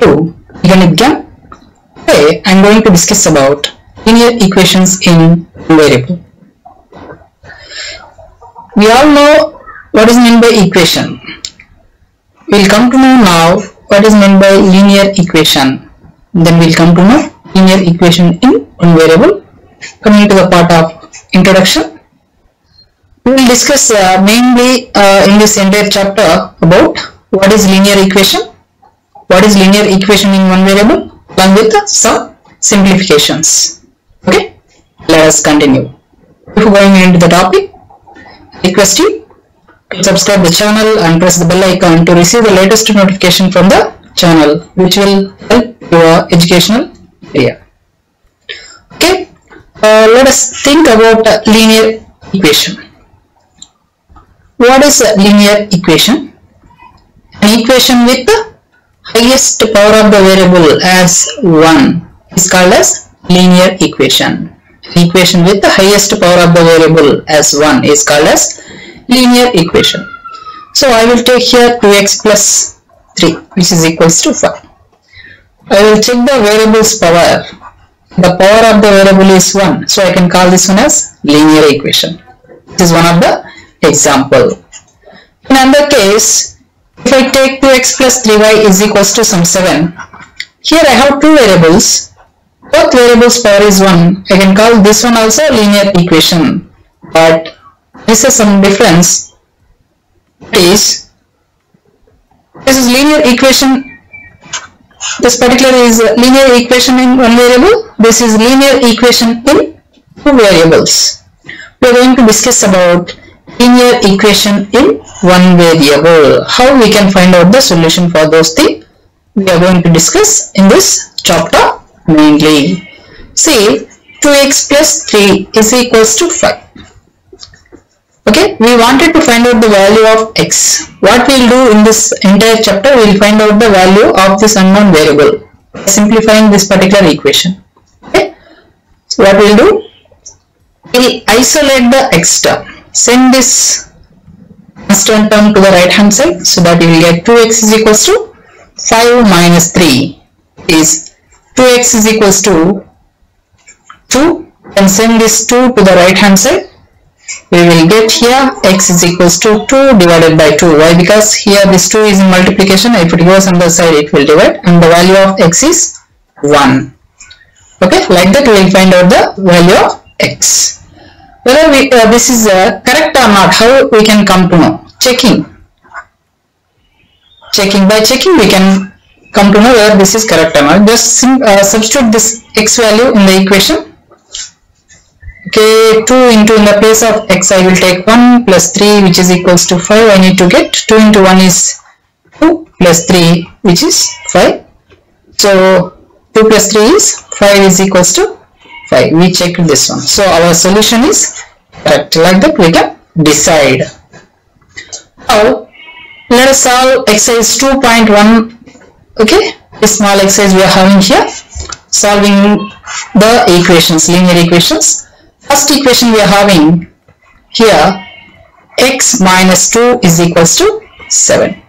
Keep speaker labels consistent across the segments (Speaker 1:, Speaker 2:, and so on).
Speaker 1: to Organic Gem. Today I am going to discuss about linear equations in variable. We all know what is meant by equation. We will come to know now what is meant by linear equation. Then we will come to know linear equation in one variable. Coming to the part of introduction, we will discuss mainly in this entire chapter about what is linear equation, what is linear equation in one variable, along with some simplifications. Okay, let us continue. Before going into the topic, I request you to subscribe the channel and press the bell icon to receive the latest notification from the channel, which will help your educational area. Okay, let us think about linear equation. What is a linear equation? An equation with the highest power of the variable as 1 is called as linear equation. An equation with the highest power of the variable as 1 is called as linear equation. So I will take here 2x plus 3, which is equals to 5. I will check the variable's power. The power of the variable is 1, so I can call this one as linear equation. This is one of the example. In another case, if I take 2x plus 3y is equals to some 7, here I have two variables. Both variables power is 1. I can call this one also linear equation, but this is some difference. This is linear equation. This particular is linear equation in one variable. This is linear equation in two variables. We are going to discuss about linear equation in one variable. How we can find out the solution for those things we are going to discuss in this chapter mainly. See, 2x plus 3 is equals to 5. Okay, we wanted to find out the value of x. What we will do in this entire chapter, we will find out the value of this unknown variable, simplifying this particular equation. Okay, so what we will do, we will isolate the x term. Send this constant term to the right hand side, so that we will get 2x is equals to 5 minus 3 is 2x is equals to 2, and send this 2 to the right hand side. We will get here x is equals to 2 divided by 2. Why? Because here this 2 is in multiplication. If it goes on the side, it will divide, and the value of x is 1. Okay, like that we will find out the value of x. Whether this is correct or not, how we can come to know? Checking. By checking we can come to know whether this is correct or not. Just substitute this x value in the equation. Okay, 2 into in the place of x I will take 1 plus 3, which is equals to 5. I need to get 2 into 1 is 2 plus 3, which is 5. So 2 plus 3 is 5 is equals to 5. We checked this one. So our solution is correct. Like that we can decide. Now let us solve exercise 2.1. Okay, this small exercise we are having here, solving the equations, linear equations. First equation we are having here, x minus 2 is equals to 7.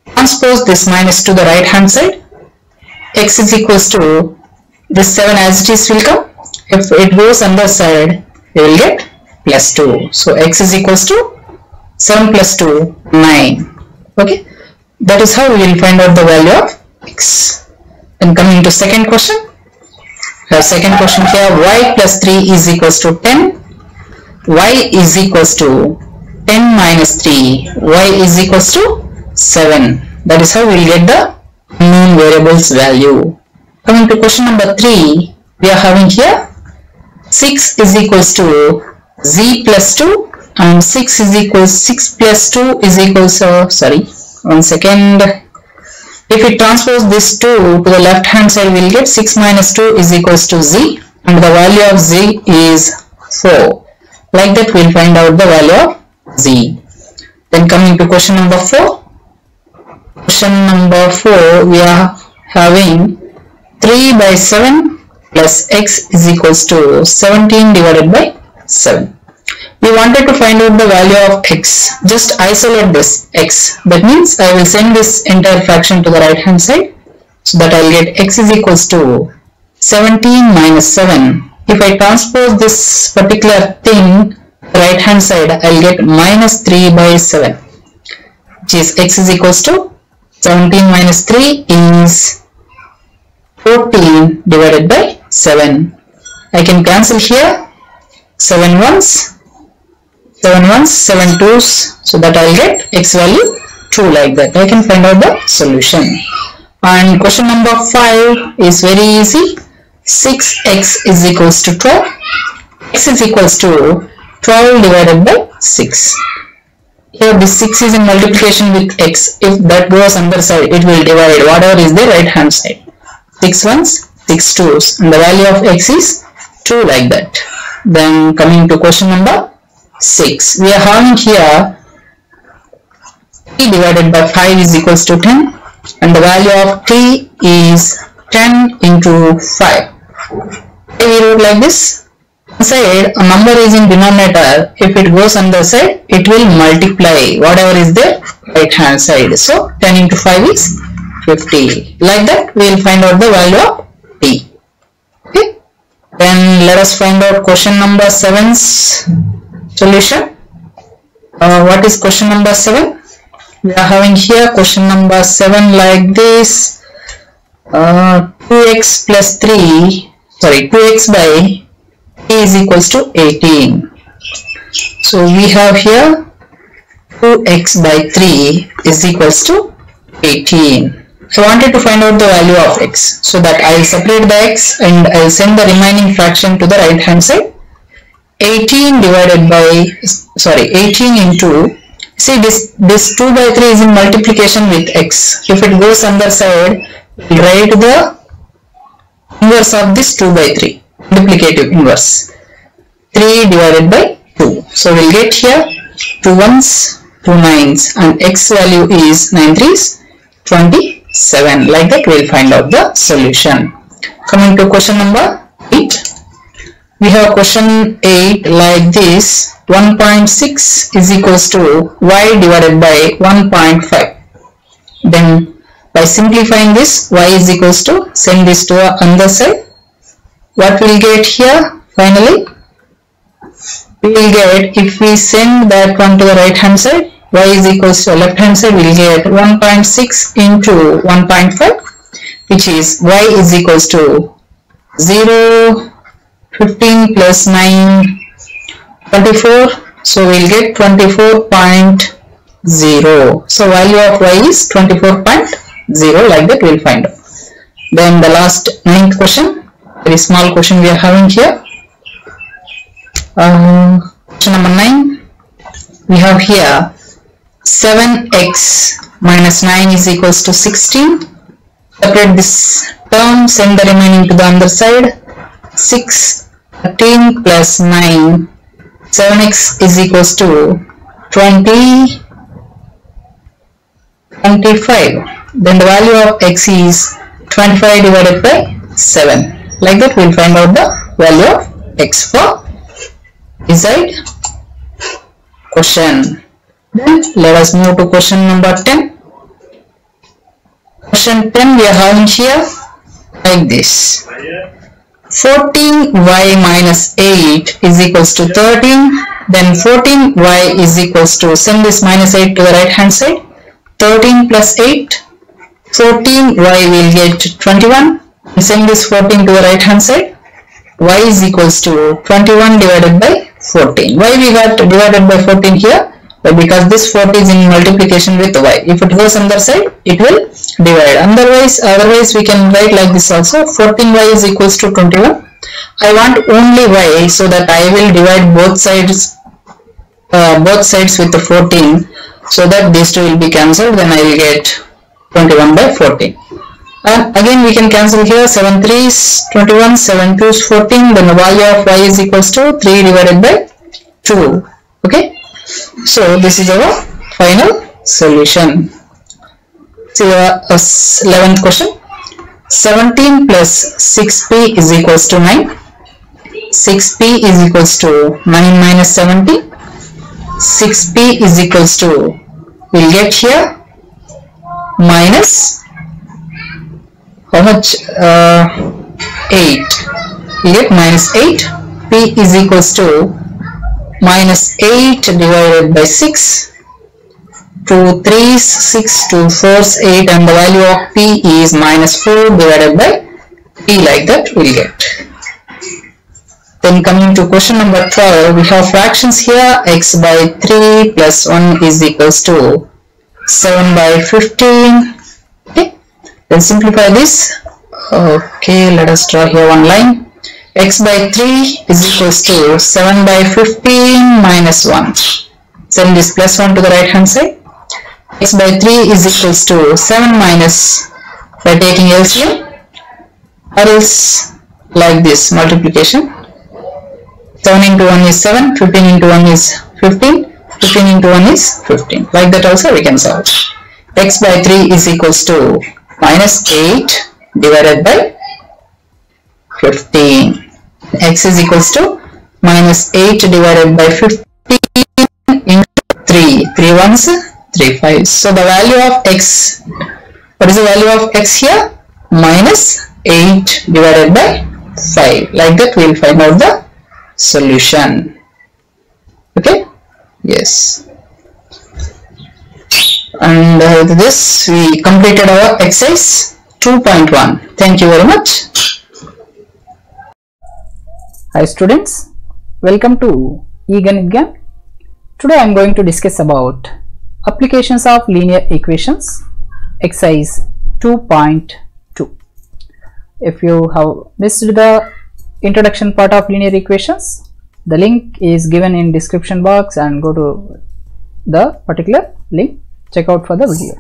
Speaker 1: Transpose this minus to the right hand side. X is equals to this 7 as it is will come. If it goes on the side, we will get plus 2. So x is equals to 7 plus 2, 9. Okay, that is how we will find out the value of x. Then coming to second question. The second question here, y plus 3 is equals to 10. Y is equals to 10 minus 3. Y is equals to 7. That is how we will get the unknown variable's value. Coming to question number 3, we are having here 6 is equals to z plus 2, and 6 plus 2 is equals to, sorry, one second. If we transpose this 2 to the left hand side, we will get 6 minus 2 is equals to z, and the value of z is 4. Like that we will find out the value of z. Then coming to question number 4. Question number 4, we are having 3 by 7 plus x is equals to 17 divided by 7. We wanted to find out the value of x. Just isolate this x. That means I will send this entire fraction to the right hand side. so that I'll get x is equals to 17 minus 7. If I transpose this particular thing right hand side, I'll get minus 3 by 7, which is x is equals to 17 minus 3 is 14 divided by 7. I can cancel here 7 ones, 7 2's, so that I'll get x value 2 like that. I can find out the solution. And question number 5 is very easy. 6x is equals to 12. X is equals to 12 divided by 6. Here this 6 is in multiplication with x. If that goes underside, it will divide whatever is the right hand side. 6 ones, 6 2's, and the value of x is 2 like that. Then coming to question number 6, we are having here 3 divided by 5 is equals to 10, and the value of t is 10 into 5. We wrote like this. Inside a number is in denominator. If it goes on the side, it will multiply whatever is the right hand side. So 10 into 5 is 50. Like that, we will find out the value of t. Okay. Then let us find out question number 7's solution. What is question number 7? We are having here question number 7 like this. 2x plus 3, sorry, 2x by 3 is equals to 18. So we have here 2x by 3 is equals to 18. I wanted to find out the value of x, so that I will separate the x and I will send the remaining fraction to the right hand side. 18 divided by, sorry, 18 into, see this 2 by 3 is in multiplication with x. If it goes on the side, we will write the inverse of this 2 by 3, multiplicative inverse. 3 divided by 2. So we will get here 2 ones, 2 nines, and x value is 9 threes, 27. Like that we will find out the solution. Coming to question number 8. We have question 8 like this. 1.6 is equals to y divided by 1.5. Then by simplifying this, y is equals to, send this to the other side. What we will get here finally? We will get, if we send that one to the right hand side, y is equals to left hand side, we will get 1.6 into 1.5, which is y is equals to 0, 15 plus 9, 24. So we will get 24.0. So value of y is 24.0. Like that we will find out. Then the last 9th question, very small question we are having here. Question number 9. We have here 7x minus 9 is equals to 16. Separate this term, send the remaining to the other side. 6, 13 plus 9, 7x is equals to 20, 25. Then the value of x is 25 divided by 7. Like that we will find out the value of x for beside question. Then let us move to question number 10. Question 10 we are having here like this. 14y minus 8 is equals to 13. Then 14y is equals to, send this minus 8 to the right hand side. 13 plus 8. 14y will get 21. Send this 14 to the right hand side. Y is equals to 21 divided by 14. Why we got divided by 14 here? Because this 40 is in multiplication with y. If it goes on the side, it will divide. Otherwise we can write like this also. 14y is equals to 21. I want only y, so that I will divide both sides with the 14, so that these two will be cancelled. Then I will get 21 by 14. And again we can cancel here. 7 3s 21, 7 2s 14. Then the value of y is equals to 3 divided by 2. Okay. So this is our final solution. See the 11th question. 17 plus 6p is equals to 9. 6p is equals to 9 minus 17. 6p is equals to, we'll get here minus how much? 8. We get minus 8. P is equals to minus 8 divided by 6. 2 3s, 6, 2 4s, 8, and the value of P is minus 4 divided by P, like that we'll get. Then coming to question number 12, we have fractions here. X by 3 plus 1 is equals to 7 by 15. Okay, then simplify this. Okay, let us draw here one line. X by 3 is equals to 7 by 15 minus 1. Send this plus 1 to the right hand side. X by 3 is equals to 7 minus, by taking LCM, or else like this multiplication. 7 into 1 is 7, 15 into 1 is 15, 15 into 1 is 15. Like that also we can solve. X by 3 is equals to minus 8 divided by 15. X is equals to minus 8 divided by 15 into 3. 3 ones, 3 5s. So the value of X, what is the value of X here? Minus 8 divided by 5. Like that we will find out the solution. Okay, yes, and with this we completed our exercise 2.1. Thank you very much.
Speaker 2: Hi students, welcome to eGanit Gyan. Today I am going to discuss about applications of linear equations, exercise 2.2. If you have missed the introduction part of linear equations, the link is given in description box, and go to the particular link, check out for the video.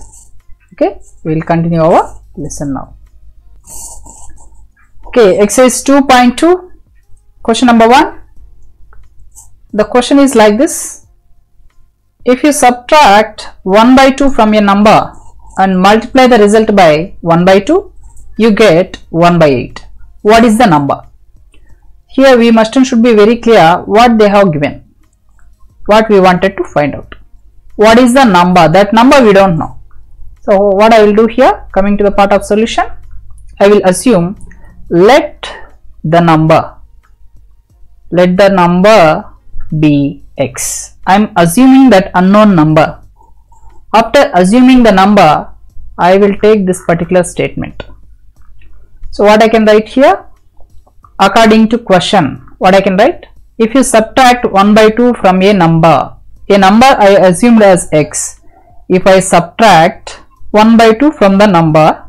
Speaker 2: Okay, we will continue our lesson now. Okay, exercise 2.2, question number 1. The question is like this: if you subtract 1 by 2 from a number and multiply the result by 1 by 2, you get 1 by 8. What is the number? Here we must and should be very clear what they have given, what we wanted to find out. What is the number? That number we don't know. So what I will do here, coming to the part of solution, I will assume let the number be X. I am assuming that unknown number. After assuming the number, I will take this particular statement. So what I can write here? According to question, what I can write? If you subtract 1 by 2 from a number I assumed as X, if I subtract 1 by 2 from the number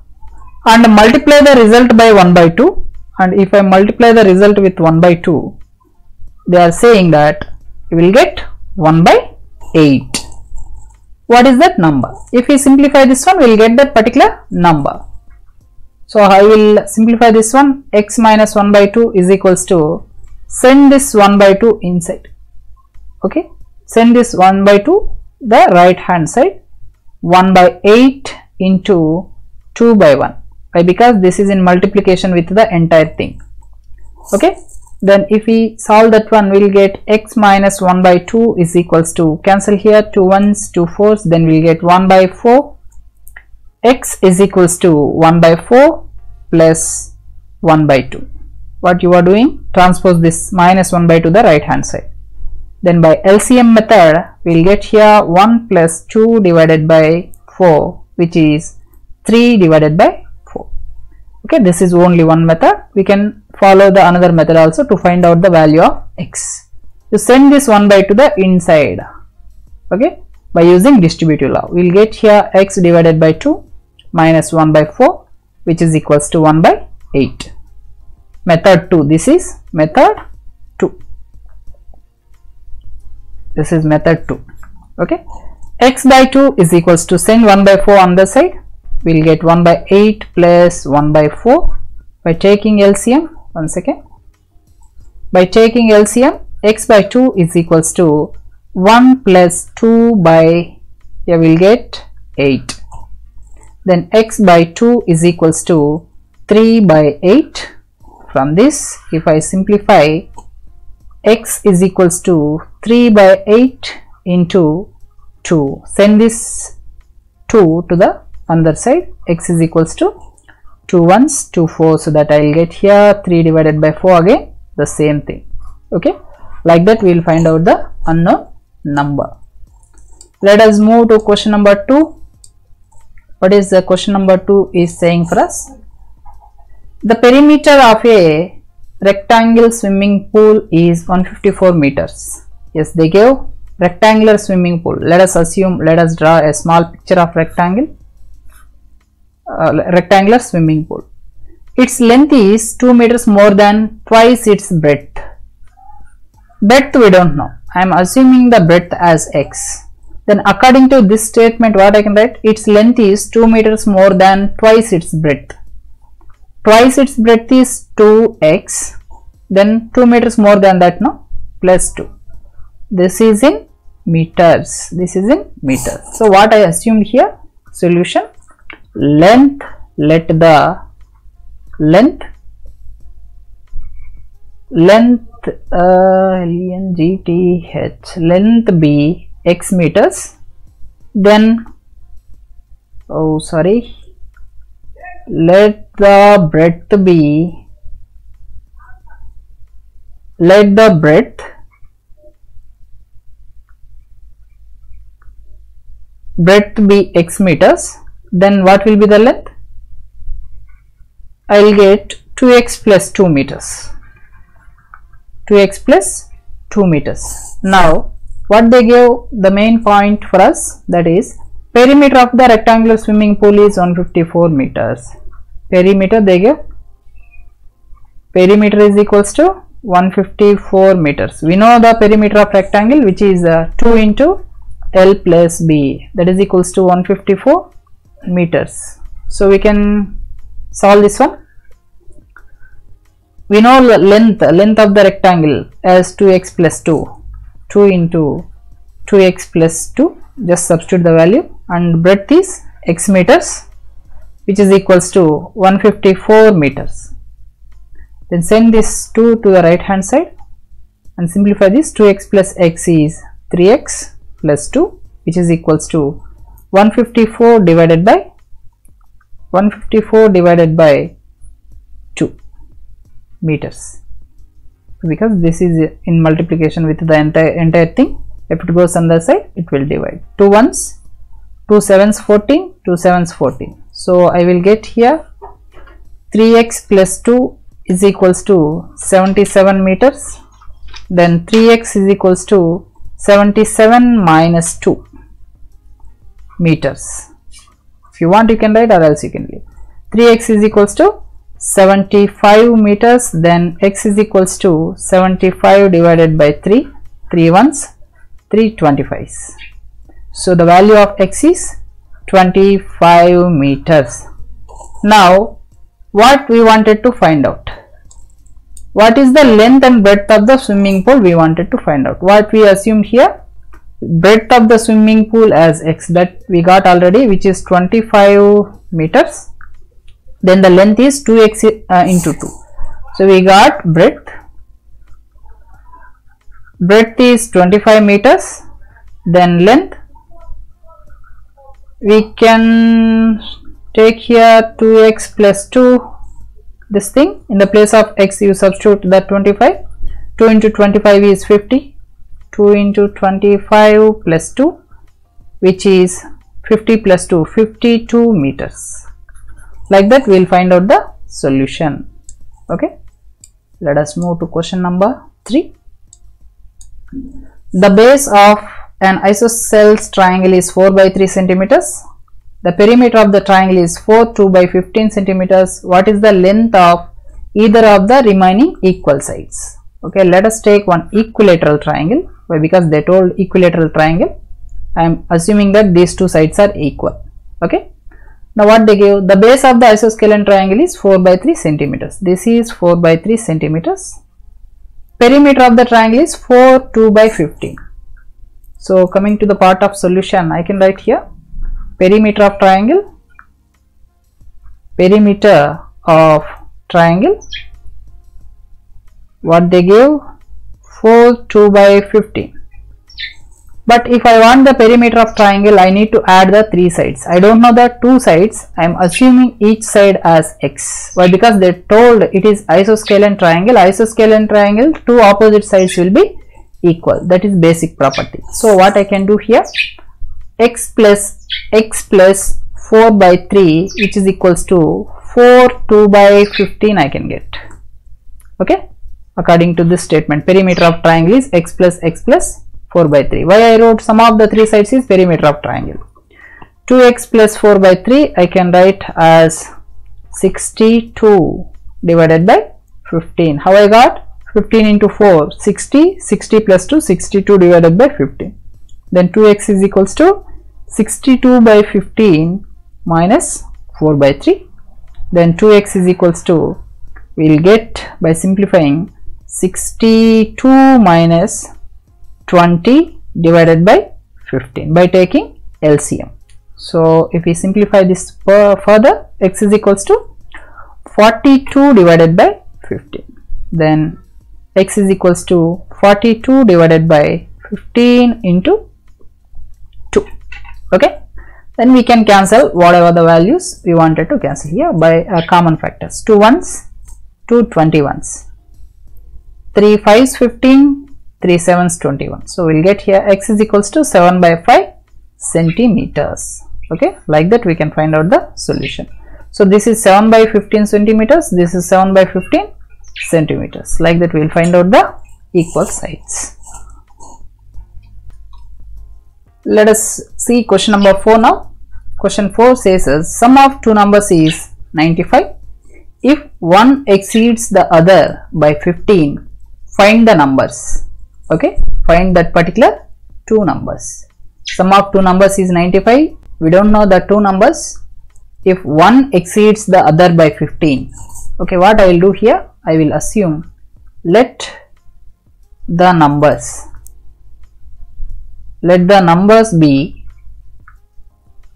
Speaker 2: and multiply the result by 1 by 2, and if I multiply the result with 1 by 2, they are saying that you will get 1 by 8. What is that number? If we simplify this one, we will get that particular number. So I will simplify this one. X minus 1 by 2 is equals to, send this 1 by 2 inside. Okay, send this 1 by 2 the right hand side. 1 by 8 into 2 by 1. Why? Because this is in multiplication with the entire thing. Okay, then if we solve that one, we will get x minus 1 by 2 is equals to, cancel here 2 1s, 2 4s, then we will get 1 by 4. X is equals to 1 by 4 plus 1 by 2. What you are doing? Transpose this minus 1 by 2 the right hand side. Then by LCM method, we will get here 1 plus 2 divided by 4, which is 3 divided by 4. Okay, this is only one method. We can follow the another method also to find out the value of X. You send this 1 by 2 the inside. Okay, by using distributive law, we will get here x divided by 2 minus 1 by 4, which is equals to 1 by 8. Method 2. This is method 2. This is method 2. Okay, x by 2 is equals to, send 1 by 4 on the side. We will get 1 by 8 plus 1 by 4 by taking LCM. One second. By taking LCM, x by 2 is equals to 1 plus 2 by, here we will get 8. Then x by 2 is equals to 3 by 8. From this, if I simplify, x is equals to 3 by 8 into 2. Send this 2 to the other side. X is equals to 2 ones, 2 4, so that I will get here 3 divided by 4, again the same thing. Okay, like that we will find out the unknown number. Let us move to question number 2. What is the question number 2 is saying for us? The perimeter of a rectangle swimming pool is 154 meters. Yes, they gave rectangular swimming pool. Let us draw a small picture of rectangular swimming pool. Its length is 2 meters more than twice its breadth. Breadth we don't know. I am assuming the breadth as x. Then according to this statement, what I can write? Its length is 2 meters more than twice its breadth. Twice its breadth is 2x. Then 2 meters more than that, no? Plus 2. This is in meters. This is in meters. So what I assumed here? Solution. Length. Let the length length be x meters, then let the breadth be x meters, then what will be the length? I will get 2x plus 2 meters. 2x plus 2 meters. Now what they gave, the main point for us, that is perimeter of the rectangular swimming pool is 154 meters. Perimeter they gave, perimeter is equals to 154 meters. We know the perimeter of rectangle, which is 2 into L plus B, that is equals to 154 meters. So we can solve this one. We know the length of the rectangle as 2x plus 2. 2 into 2x plus 2, just substitute the value, and breadth is x meters, which is equals to 154 meters. Then send this 2 to the right hand side and simplify this. 2x plus x is 3x plus 2, which is equals to 154 divided by 2 meters. Because this is in multiplication with the entire thing, if it goes on the side, it will divide. 2 ones, 2 sevens 14, 2 sevens 14. So I will get here 3x plus 2 is equals to 77 meters. Then 3x is equals to 77 minus 2 meters. If you want, you can write, or else you can leave. 3x is equals to 75 meters, then x is equals to 75 divided by 3, 3 ones, 3 25s. So the value of x is 25 meters. Now what we wanted to find out? What is the length and breadth of the swimming pool? We wanted to find out. What we assumed here? Breadth of the swimming pool as x, that we got already, which is 25 meters. Then the length is 2x into 2. So we got breadth. Breadth is 25 meters. Then length, we can take here 2x plus 2. This thing, in the place of x you substitute that 25. 2 into 25 is 50. 2 into 25 plus 2, which is 50 plus 2, 52 meters. Like that we will find out the solution. Okay, let us move to question number 3. The base of an isosceles triangle is 4 by 3 centimeters. The perimeter of the triangle is 4, 2 by 15 centimeters. What is the length of either of the remaining equal sides? Okay, let us take one equilateral triangle. Why? Because they told equilateral triangle. I am assuming that these two sides are equal. Okay. Now what they give? The base of the isosceles triangle is 4 by 3 centimeters. This is 4 by 3 centimeters. Perimeter of the triangle is 4, 2 by 15. So coming to the part of solution, I can write here perimeter of triangle. Perimeter of triangle. What they give? 4, 2 by 15. But if I want the perimeter of triangle, I need to add the 3 sides. I don't know the 2 sides. I am assuming each side as x. Why? Because they told it is isosceles triangle. Isosceles triangle, 2 opposite sides will be equal. That is basic property. So what I can do here, x plus 4 by 3, which is equals to 4 2 by 15 I can get. Okay, according to this statement, perimeter of triangle is x plus 4 by 3. Why I wrote sum of the 3 sides is perimeter of triangle. 2x plus 4 by 3 I can write as 62 divided by 15. How I got? 15 into 4, 60, 60 plus 2, 62 divided by 15. Then 2x is equals to 62 by 15 minus 4 by 3. Then 2x is equals to, we will get by simplifying 62 minus 20 divided by 15 by taking LCM. So if we simplify this further, x is equals to 42 divided by 15. Then x is equals to 42 divided by 15 into 2. Okay, then we can cancel whatever the values we wanted to cancel here by common factors. 2 1s, 2 21s, 3 5s 15, 3 7s 21. So we'll get here x is equals to 7 by 5 centimeters. Okay, like that we can find out the solution. So this is 7 by 15 centimeters, this is 7 by 15 centimeters. Like that we will find out the equal sides. Let us see question number 4 now. Question 4 says sum of two numbers is 95. If one exceeds the other by 15, find the numbers. Okay, find that particular two numbers. Sum of two numbers is 95. We don't know the two numbers. If one exceeds the other by 15, okay, what I will do here, I will assume let the numbers be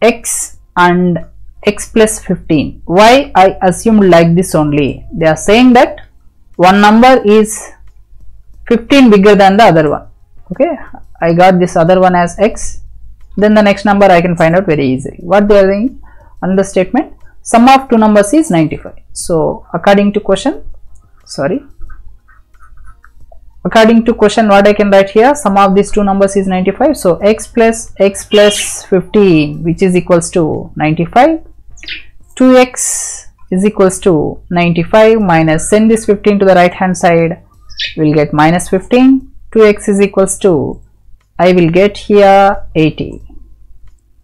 Speaker 2: x and x plus 15. Why I assumed like this only? They are saying that one number is 15 bigger than the other one. Okay, I got this other one as x, then the next number I can find out very easily. What they are saying on the statement, sum of two numbers is 95. So according to question, what I can write here, sum of these two numbers is 95. So x plus 15, which is equals to 95, 2x is equals to 95 minus, send this 15 to the right hand side, we will get minus 15. 2x is equals to, I will get here 80.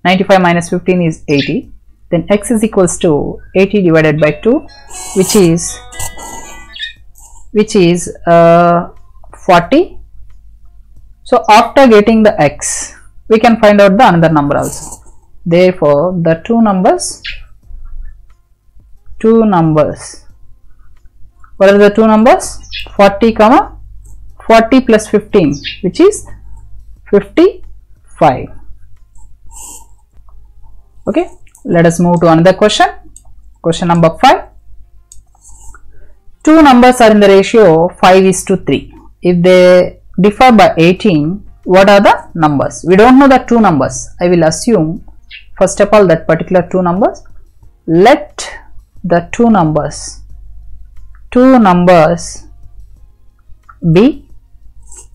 Speaker 2: 95 minus 15 is 80. Then x is equals to 80 divided by 2, which is 40. So after getting the x, we can find out the another number also. Therefore the two numbers, what are the two numbers? 40 comma 40 plus 15, which is 55. Okay, let us move to another question. Question number 5. Two numbers are in the ratio 5:3. If they differ by 18, what are the numbers? We don't know the two numbers. I will assume first of all that particular two numbers. Let the two numbers be,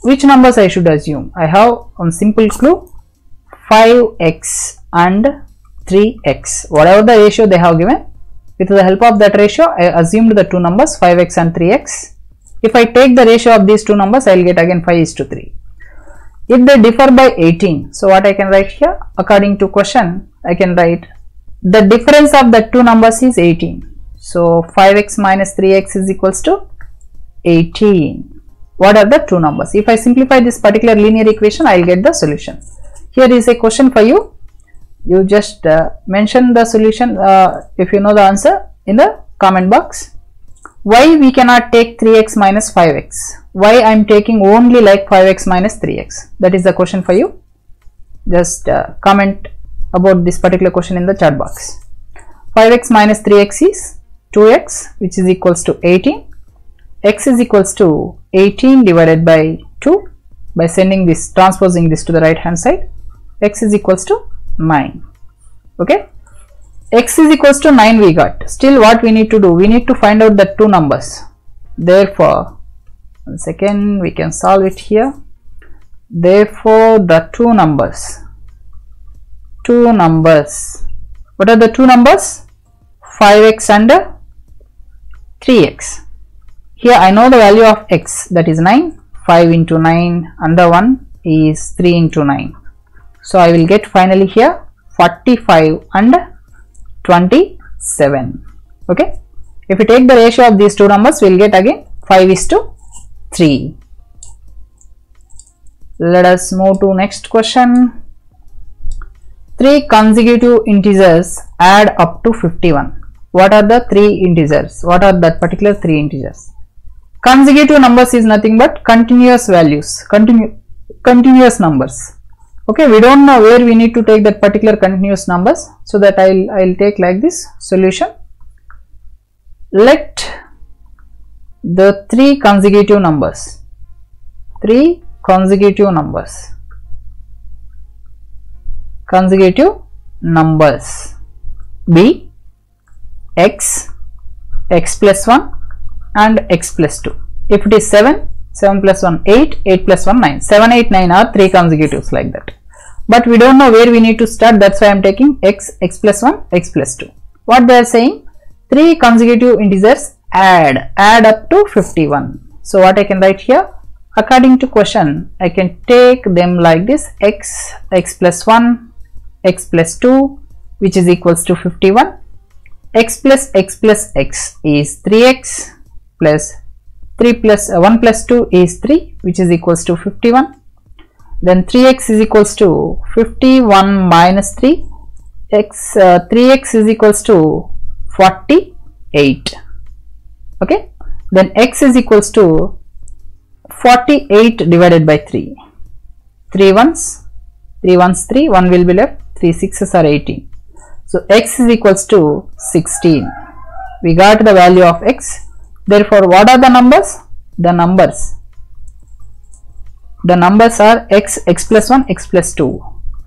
Speaker 2: which numbers I should assume? I have one simple clue, 5x and 3x. Whatever the ratio they have given, with the help of that ratio I assumed the two numbers 5x and 3x. If I take the ratio of these two numbers, I will get again 5:3. If they differ by 18, so what I can write here, according to question, I can write the difference of the two numbers is 18. So 5x minus 3x is equals to 18. What are the two numbers? If I simplify this particular linear equation, I will get the solution. Here is a question for you. You just mention the solution if you know the answer in the comment box. Why we cannot take 3x minus 5x? Why I am taking only like 5x minus 3x? That is the question for you. Just comment about this particular question in the chat box. 5x minus 3x is 2x, which is equals to 18. X is equals to 18 divided by 2. by sending this, transposing this to the right hand side. X is equals to 9. Okay, x is equals to 9 we got. Still what we need to do, we need to find out the two numbers. Therefore, one second, we can solve it here. Therefore the two numbers, what are the two numbers? 5x and 3x. Here I know the value of x, that is 9. 5 into 9, another one is 3 into 9. So I will get finally here 45 and 27. Okay, if we take the ratio of these two numbers, we will get again 5:3. Let us move to next question. 3 consecutive integers add up to 51. What are the 3 integers? What are that particular 3 integers? Consecutive numbers is nothing but continuous values, continuous numbers. Okay, we don't know where we need to take that particular continuous numbers, so that I'll take like this solution. Let the 3 consecutive numbers be x, x plus 1 and x plus 2. If it is 7, 7 plus 1 8, 8 plus 1 9. 7, 8, 9 are 3 consecutives like that. But we don't know where we need to start, that's why I am taking x, x plus 1, x plus 2. What they are saying, 3 consecutive integers add up to 51. So what I can write here, according to question, I can take them like this: x, x plus 1, x plus 2, which is equals to 51. X plus x is 3x, plus 3 plus 1 plus 2 is 3, which is equals to 51. Then 3x is equals to 51 minus 3. 3x is equals to 48. Okay, then x is equals to 48 divided by 3. 3 ones 3, 1 will be left, 3 6s are 18. So x is equals to 16. We got the value of x. Therefore, what are the numbers? The numbers are x, x plus 1, x plus 2,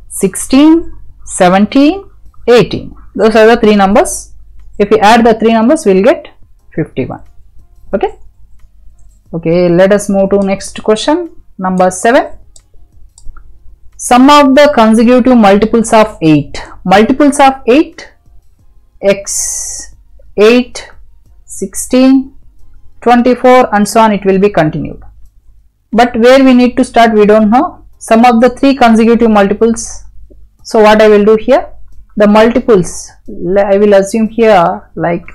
Speaker 2: 16, 17, 18. Those are the 3 numbers. If we add the 3 numbers, we will get 51. Okay. Okay, let us move to next question, number 7. Sum of the consecutive multiples of 8. Multiples of 8, x, 8, 16, 24 and so on, it will be continued. But where we need to start, we don't know. Sum of the 3 consecutive multiples. So what I will do here, the multiples, I will assume here like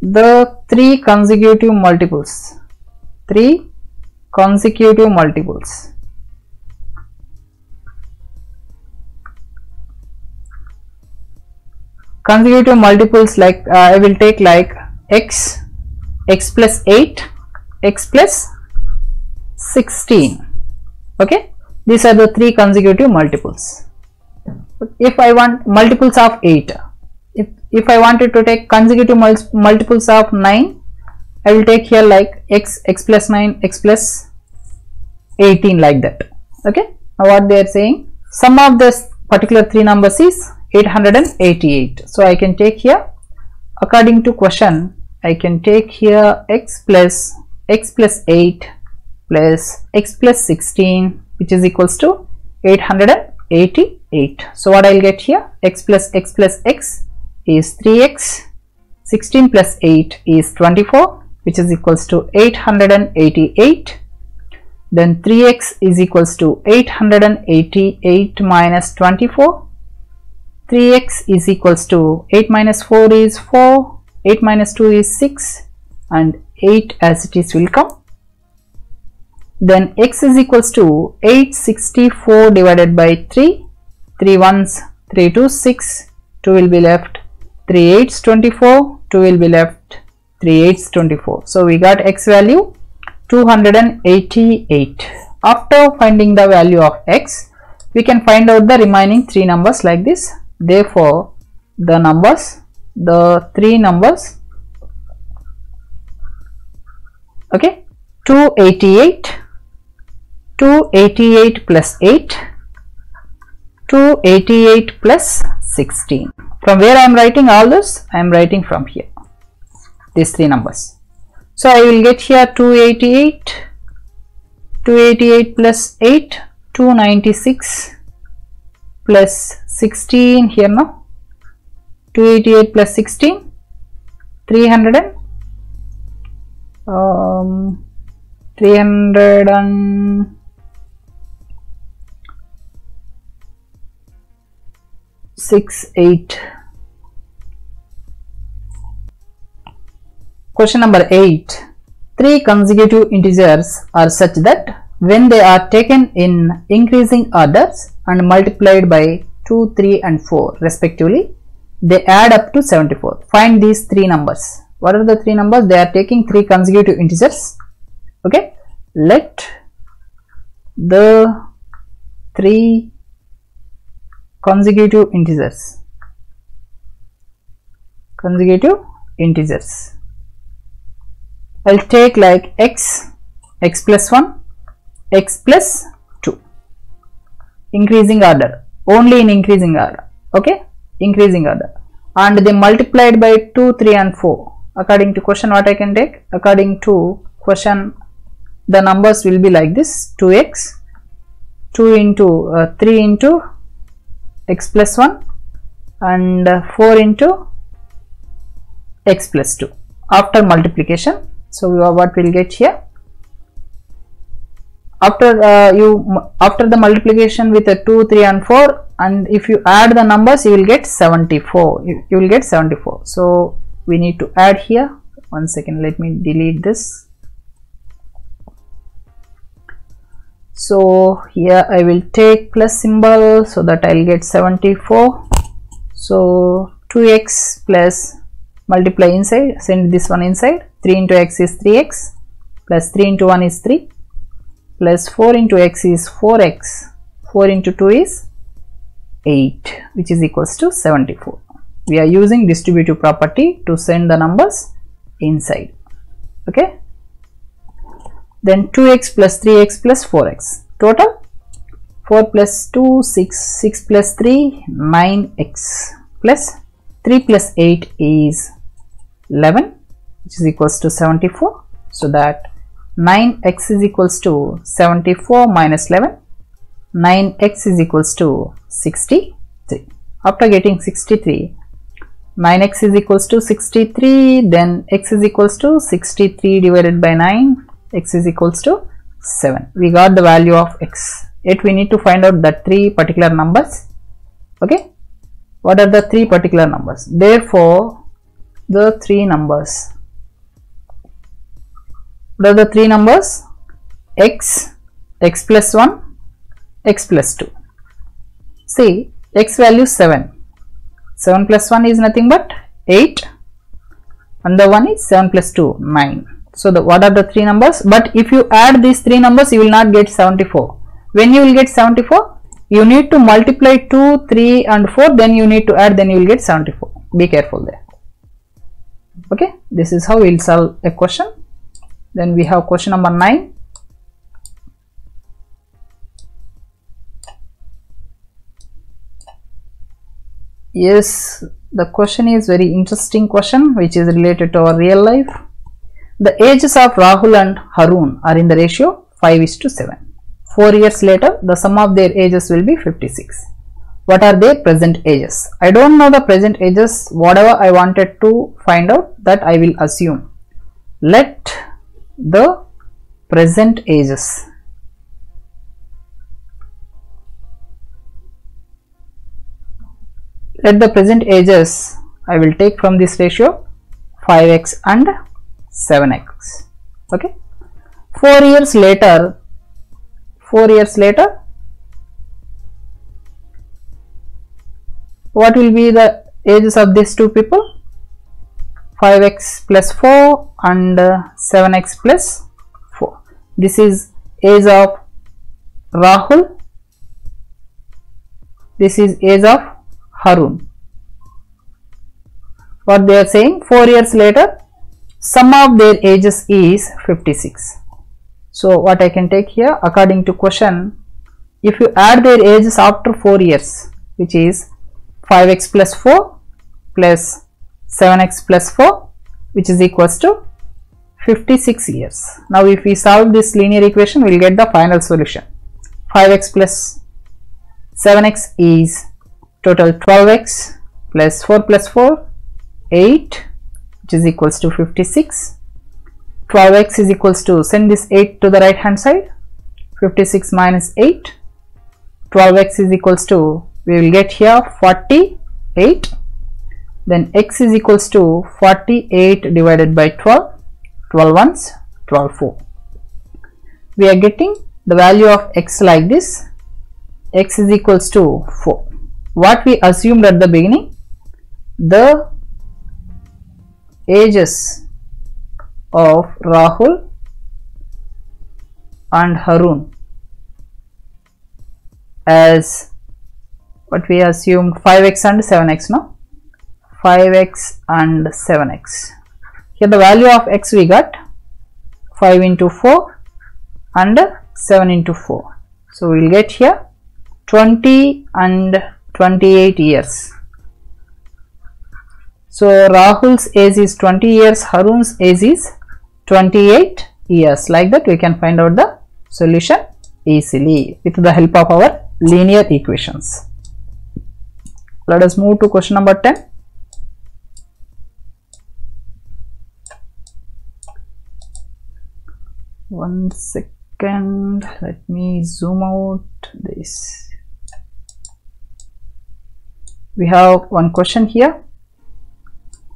Speaker 2: the 3 consecutive multiples. 3 consecutive multiples. Consecutive multiples, like I will take like x, x plus 8, x plus 16. Okay, these are the 3 consecutive multiples. If I want multiples of 8, if I wanted to take consecutive multiples of 9, I will take here like x, x plus 9, x plus 18, like that. Okay, now what they are saying, sum of this particular 3 numbers is 888. So I can take here, according to question, I can take here x plus 8 plus x plus 16, which is equals to 888. So what I will get here, x plus x is 3x, 16 plus 8 is 24, which is equals to 888. Then 3x is equals to 888 minus 24. 3x is equals to 8 minus 4 is 4, 8 minus 2 is 6, and 8 as it is will come. Then x is equals to 864 divided by 3. 3 ones, 3 2s, 6, 2 will be left, 3 8s 24, 2 will be left, 3 8s 24. So we got x value 288. After finding the value of x, we can find out the remaining 3 numbers like this. Therefore, the 3 numbers, okay, 288, 288 plus 8, 288 plus 16. From where I am writing all this? I am writing from here, these three numbers. So I will get here 288, 288 plus 8, 296 plus 16 here now, 288 plus 16, 368. Question number 8. Three consecutive integers are such that when they are taken in increasing orders and multiplied by 2, 3 and 4 respectively, they add up to 74. Find these three numbers. What are the three numbers? They are taking three consecutive integers. Okay, let the three consecutive integers I'll take like x plus 1, x plus 2, increasing order, only in increasing order. Okay, increasing order, and they multiplied by 2, 3 and 4. According to question, what I can take? According to question, the numbers will be like this: 2x, 2 into 3 into x plus 1 and 4 into x plus 2 after multiplication. So what we'll get here, after the multiplication with a 2, 3 and 4, and if you add the numbers, you will get 74. You will get 74. So we need to add here. One second, let me delete this. So here I will take plus symbol so that I'll get 74. So 2x plus, multiply inside, send this one inside. 3 into x is 3x, plus 3 into 1 is 3, plus 4 into x is 4x, 4 into 2 is 8, which is equals to 74. We are using distributive property to send the numbers inside. Okay, then 2x plus 3x plus 4x, total 4 plus 2, 6, 6 plus 3, 9x, plus 3 plus 8 is 11, which is equals to 74. So that 9x is equals to 74 minus 11, 9x is equals to 63. After getting 63, 9x is equals to 63, then x is equals to 63 divided by 9, x is equals to 7. We got the value of x. Yet we need to find out the three particular numbers. Okay, what are the three particular numbers? Therefore, the three numbers. What are the three numbers? X, x plus 1, x plus 2. See, x value 7. 7 plus 1 is nothing but 8. Another one is 7 plus 2, 9. So what are the three numbers? But if you add these three numbers, you will not get 74. When you will get 74, you need to multiply 2, 3 and 4, then you need to add, then you will get 74. Be careful there. Okay, this is how we will solve a question. Then we have question number 9. Yes, the question is very interesting question which is related to our real life. The ages of Rahul and Harun are in the ratio 5:7. 4 years later, the sum of their ages will be 56. What are their present ages? I don't know the present ages. Whatever I wanted to find out, that I will assume. Let the present ages. Let the present ages, I will take from this ratio 5x and 7x. Okay, 4 years later, what will be the ages of these two people? 5x plus 4 and 7x plus 4. This is age of Rahul. This is age of Harun. What they are saying? 4 years later, sum of their ages is 56. So what I can take here, according to question, if you add their ages after 4 years, which is 5x plus 4 plus 7x plus 4, which is equals to 56 years. Now if we solve this linear equation, we will get the final solution. 5x plus 7x is total 12x plus 4 plus 4, 8, which is equals to 56. 12x is equals to, send this 8 to the right hand side, 56 minus 8, 12x is equals to, we will get here 48, then x is equals to 48 divided by 12, 12 ones, 12 4. We are getting the value of x like this, x is equals to 4. What we assumed at the beginning, the ages of Rahul and Harun as what we assumed 5x and 7x, no? 5x and 7x. Here the value of x we got 5 into 4 and 7 into 4. So we will get here 20 and 28 years. So Rahul's age is 20 years, Harun's age is 28 years. Like that we can find out the solution easily with the help of our linear equations. Let us move to question number 10. One second, let me zoom out this. We have one question here.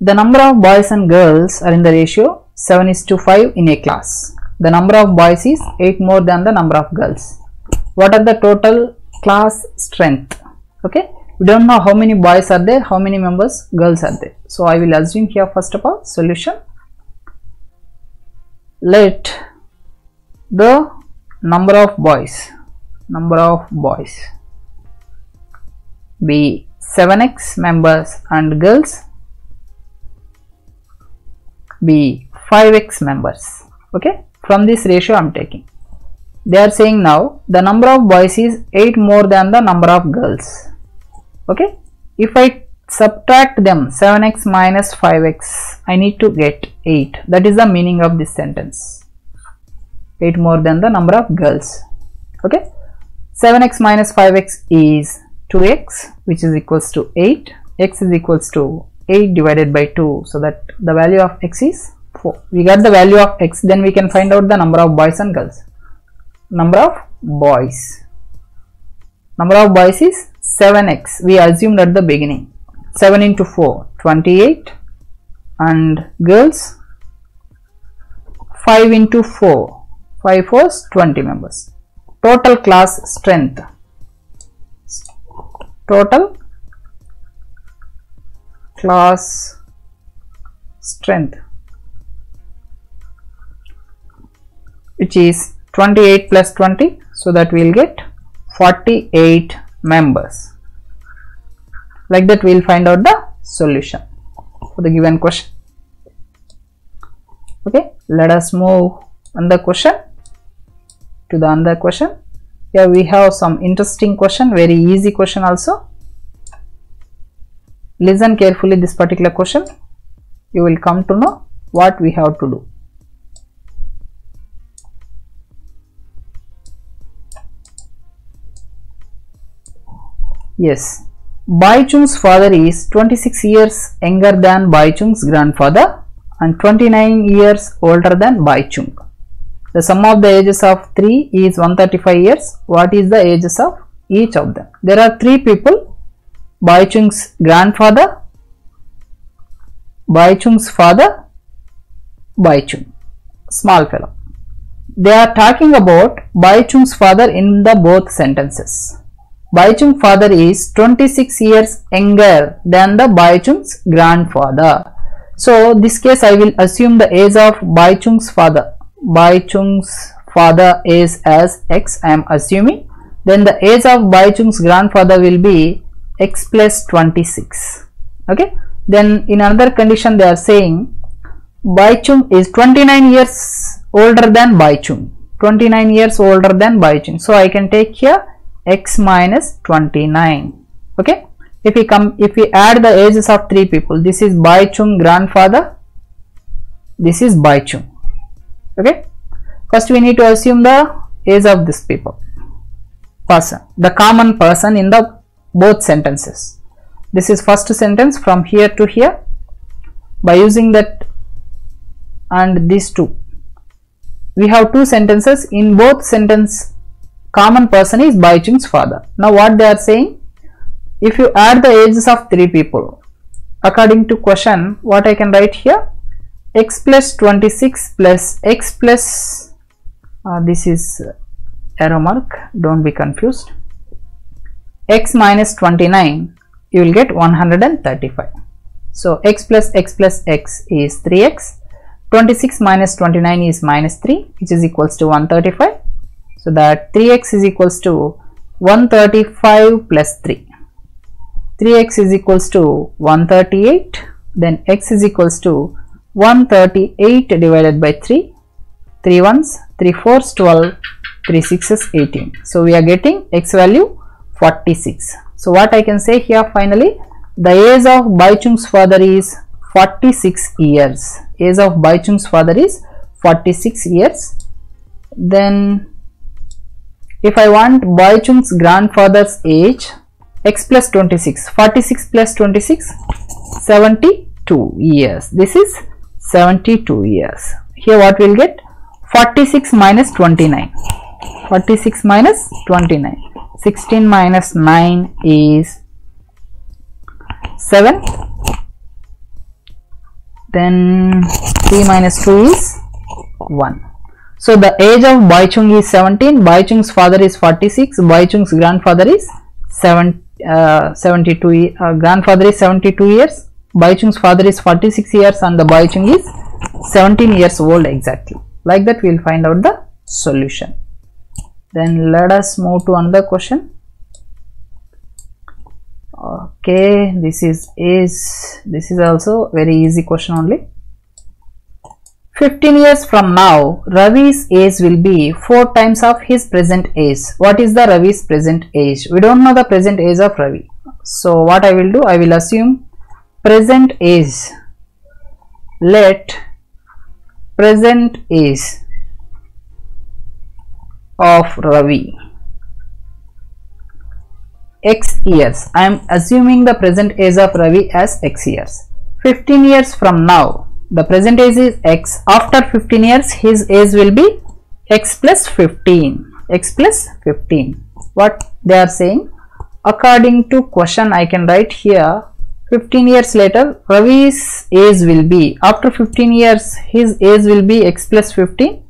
Speaker 2: The number of boys and girls are in the ratio 7:5 in a class. The number of boys is 8 more than the number of girls. What are the total class strength? Okay, we don't know how many boys are there, how many members girls are there. So I will assume here first of all solution. Let the number of boys be 7x members and girls be 5x members. Okay, from this ratio I am taking. They are saying now the number of boys is 8 more than the number of girls. Okay, if I subtract them, 7x minus 5x, I need to get 8. That is the meaning of this sentence. 8 more than the number of girls. Okay, 7x minus 5x is 2x, which is equals to 8. X is equals to 8 divided by 2, so that the value of x is 4. We got the value of x, then we can find out the number of boys and girls. Number of boys is 7x, we assumed at the beginning. 7 into 4, 28, and girls 5 into 4, 5 4s, 20 members. Total class strength, which is 28 plus 20, so that we will get 48 members. Like that we will find out the solution for the given question. Okay, let us move on the question to the another question. Here we have some interesting question, very easy question also. Listen carefully this particular question, you will come to know what we have to do. Yes, Baichung's father is 26 years younger than Baichung's grandfather and 29 years older than Baichung. The sum of the ages of 3 is 135 years. What is the ages of each of them? There are 3 people: Baichung's grandfather, Baichung's father, Baichung, small fellow. They are talking about Baichung's father in the both sentences. Baichung's father is 26 years younger than the Baichung's grandfather. So this case I will assume the age of Baichung's father. Baichung's father is as x, I am assuming. Then the age of Baichung's grandfather will be x plus 26. Okay. Then in another condition they are saying Baichung is 29 years older than Baichung. 29 years older than Baichung. So I can take here x minus 29. Okay. If we add the ages of 3 people, this is Baichung grandfather, this is Baichung. Okay. First we need to assume the age of this person, the common person in the both sentences. This is first sentence from here to here. By using that and these two, we have two sentences. In both sentence, common person is Baichung's father. Now what they are saying, if you add the ages of 3 people, according to question, what I can write here, x plus 26 plus x plus, this is arrow mark, don't be confused, x minus 29, you will get 135. So x plus x is 3x, 26 minus 29 is minus 3, which is equals to 135. So that 3x is equals to 135 plus 3. 3x is equals to 138, then x is equals to 138 divided by 3, 3 ones, 3 fours 12, 3 sixes 18. So we are getting x value 46. So what I can say here finally, the age of Baichung's father is 46 years. Age of Baichung's father is 46 years. Then if I want Baichung's grandfather's age, x plus 26, 46 plus 26, 72 years. This is 72 years. Here what we will get, 46 minus 29, 46 minus 29, 16 minus 9 is 7, then 3 minus 2 is 1. So the age of Baichung is 17, Baichung's father is 46, Baichung's grandfather is 72, grandfather is 72 years, Baichung's father is 46 years and the Baichung is 17 years old exactly. Like that we will find out the solution. Then let us move to another question. Okay, this is also very easy question only. 15 years from now, Ravi's age will be 4 times of his present age. What is the Ravi's present age? We don't know the present age of Ravi. So what I will do, I will assume present age. Let present age of Ravi x years. I am assuming the present age of Ravi as x years. 15 years from now, the present age is x. After 15 years, his age will be x plus 15. X plus 15. What they are saying? According to question, I can write here 15 years later, Ravi's age will be, after 15 years, his age will be x plus 15,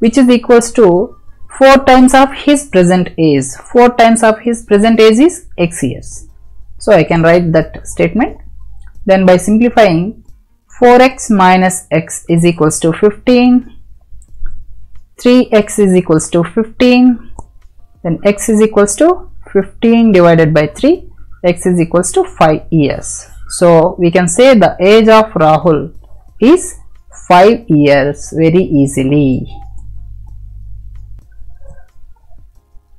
Speaker 2: which is equals to 4 times of his present age. 4 times of his present age is x years. So I can write that statement. Then by simplifying, 4x minus x is equals to 15, 3x is equals to 15, then x is equals to 15 divided by 3, x is equals to 5 years. So we can say the age of Rahul is 5 years very easily.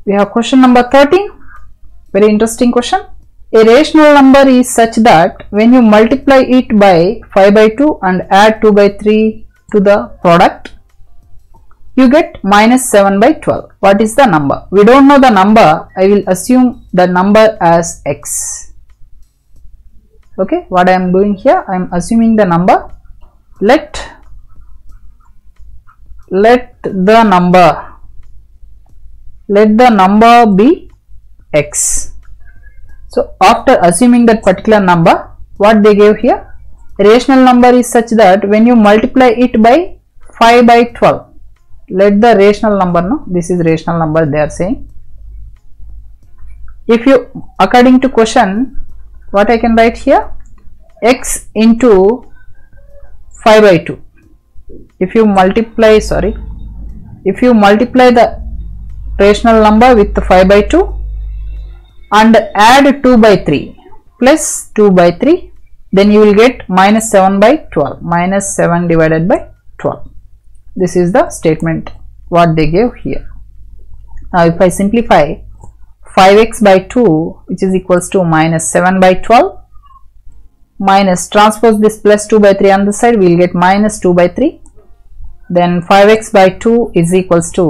Speaker 2: We have question number 13, very interesting question. A rational number is such that when you multiply it by 5 by 2 and add 2 by 3 to the product, you get minus 7 by 12. What is the number? We don't know the number. I will assume the number as x. Okay, what I am doing here, I am assuming the number. Let the number be x. So after assuming that particular number, what they gave here, a rational number is such that when you multiply it by 5 by 12, let the rational number know, this is rational number they are saying. If you, according to question, what I can write here, x into 5 by 2. If you multiply the rational number with 5 by 2 and add 2 by 3 plus 2 by 3, then you will get minus 7 by 12, minus 7 divided by 12. This is the statement what they gave here. Now if I simplify, 5x by 2 which is equals to minus 7 by 12 minus transpose this plus 2 by 3 on the side, we will get minus 2 by 3. Then 5x by 2 is equals to,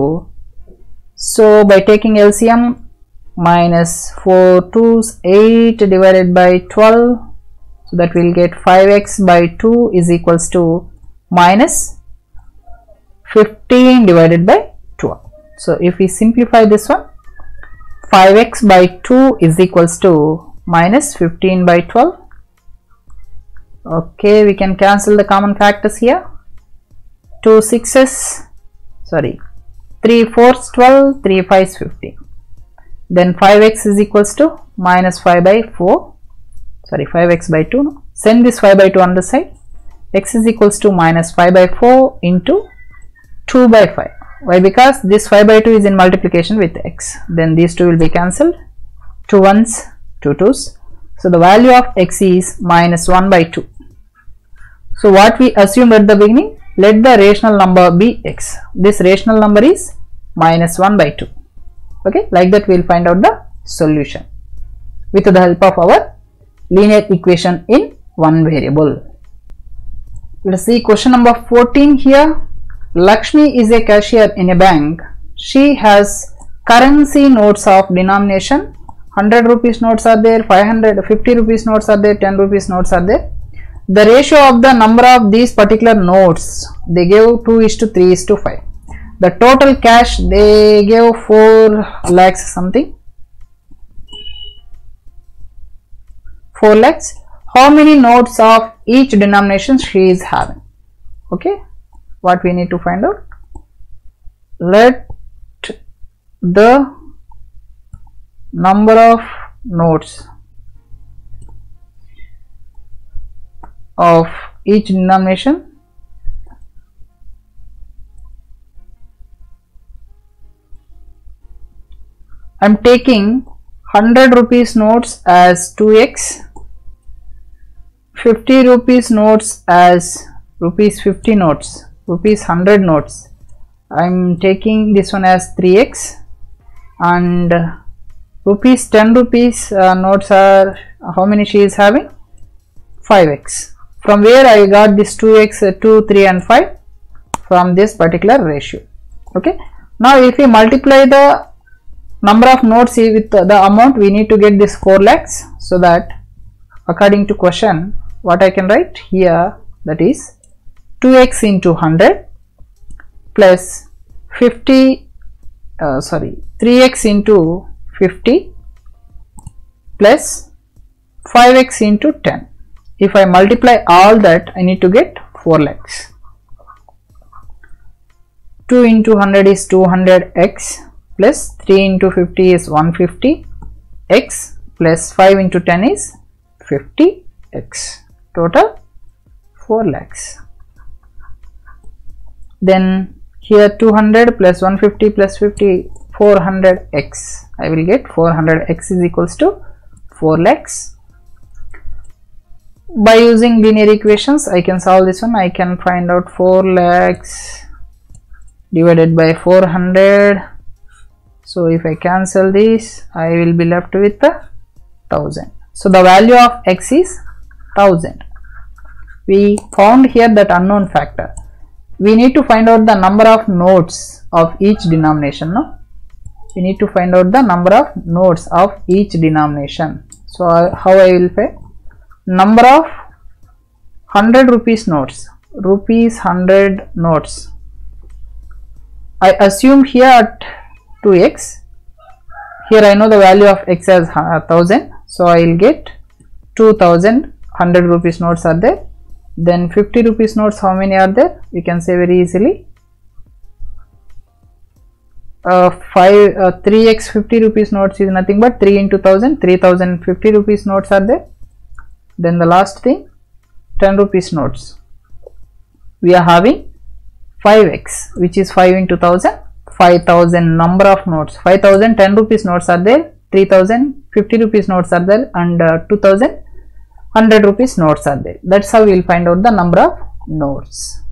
Speaker 2: so by taking LCM, minus 4 2's 8 divided by 12, so that we will get 5x by 2 is equals to minus 15 divided by 12. So if we simplify this one, 5x by 2 is equals to minus 15 by 12. Okay, we can cancel the common factors here. 2 6's, sorry, 3 4's 12, 3 5's 15. Then 5x is equals to minus 5 by 4, sorry, 5x by 2. No? Send this 5 by 2 on the side. X is equals to minus 5 by 4 into 2 by 5. Why? Because this 5 by 2 is in multiplication with x. Then these two will be cancelled. 2 1's, 2 2's. So the value of x is minus 1 by 2. So what we assumed at the beginning, let the rational number be x. This rational number is minus 1 by 2. Okay, like that we will find out the solution with the help of our linear equation in one variable. Let us see question number 14 here. Lakshmi is a cashier in a bank. She has currency notes of denomination 100 rupees notes are there, 550 rupees notes are there, 10 rupees notes are there. The ratio of the number of these particular notes, they gave 2:3:5. The total cash they gave 4 lakhs something. 4 lakhs. How many notes of each denomination she is having? Okay, what we need to find out? Let the number of notes of each denomination I am taking 100 rupees notes as 2x, 50 rupees notes as rupees 50 notes, rupees 100 notes. I am taking this one as 3x, and rupees 10 rupees notes are, how many she is having? 5x. From where I got this 2x, 2, 3 and 5? From this particular ratio. Okay. Now if we multiply the number of notes with the amount, we need to get this 4 lakhs. So that according to question, what I can write here, that is 2x into 100 plus 3x into 50 plus 5x into 10. If I multiply all that, I need to get 4 lakhs. 2 into 100 is 200x plus 3 into 50 is 150x plus 5 into 10 is 50x. Total 4 lakhs. Then here 200 plus 150 plus 50, 400x. I will get 400x is equals to 4 lakhs. By using linear equations, I can solve this one. I can find out 4 lakhs divided by 400. So if I cancel this, I will be left with 1000. So the value of x is 1000. We found here that unknown factor. We need to find out the number of notes of each denomination. No? We need to find out the number of notes of each denomination. So how I will pay? Number of 100 rupees notes, rupees 100 notes. I assume here at 2x. Here I know the value of x as 1000. So I will get 2000 100 rupees notes are there. Then 50 rupees notes, how many are there? We can say very easily 3x 50 rupees notes is nothing but 3 into 1000, 3050 rupees notes are there. Then the last thing, 10 rupees notes. We are having 5x, which is 5 into 1000, 5000 number of notes. 5000 10 rupees notes are there, 3000 50 rupees notes are there, and 2000 100 rupees notes are there. That's how we will find out the number of notes.